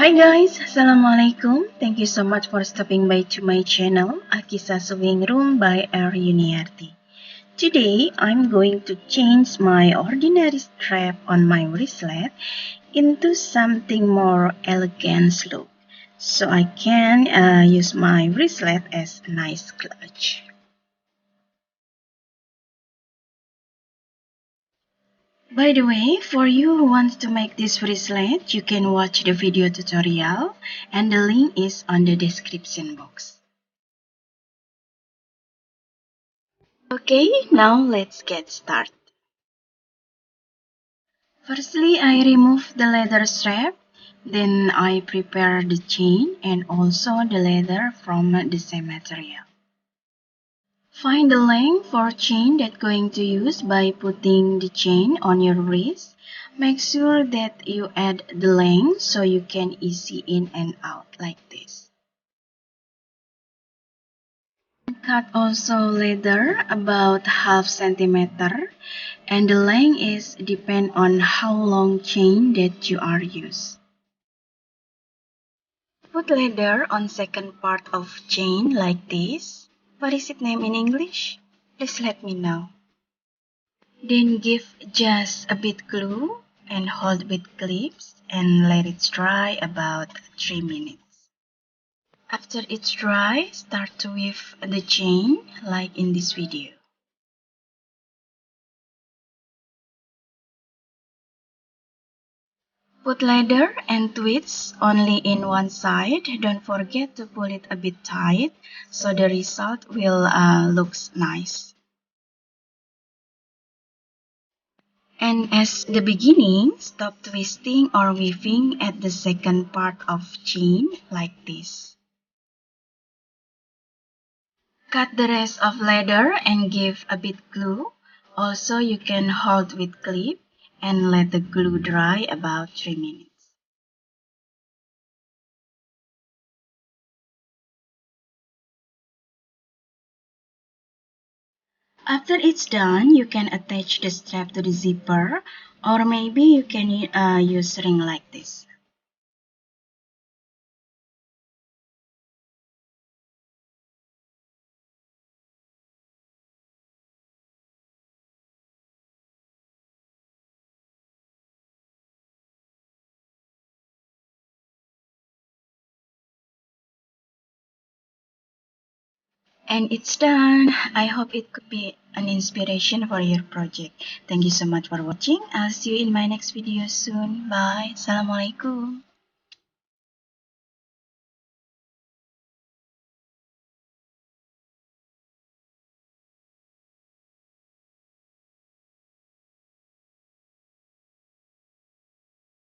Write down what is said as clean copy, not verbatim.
Hi guys, Assalamualaikum. Thank you so much for stopping by to my channel, Akisa Sewing Room by Yuniarti. Today, I'm going to change my ordinary strap on my wristlet into something more elegant look, so I can use my wristlet as a nice clutch. By the way, for you who wants to make this bracelet, you can watch the video tutorial and the link is on the description box. Okay, now let's get started. Firstly, I remove the leather strap, then I prepare the chain and also the leather from the same material. Find the length for chain that going to use by putting the chain on your wrist. Make sure that you add the length so you can easy in and out like this. Cut also leather about half centimeter, and the length is depend on how long chain that you are use. Put leather on second part of chain like this. What is its name in English? Please let me know. Then give just a bit glue and hold with clips and let it dry about 3 minutes. After it's dry, start to weave the chain like in this video. Put leather and twists only in one side. Don't forget to pull it a bit tight so the result will looks nice. And as the beginning, stop twisting or weaving at the second part of chain like this. Cut the rest of leather and give a bit glue. Also, you can hold with clip and let the glue dry about 3 minutes. After it's done, you can attach the strap to the zipper, or maybe you can use ring like this. And it's done. I hope it could be an inspiration for your project. Thank you so much for watching. I'll see you in my next video soon. Bye. Assalamualaikum.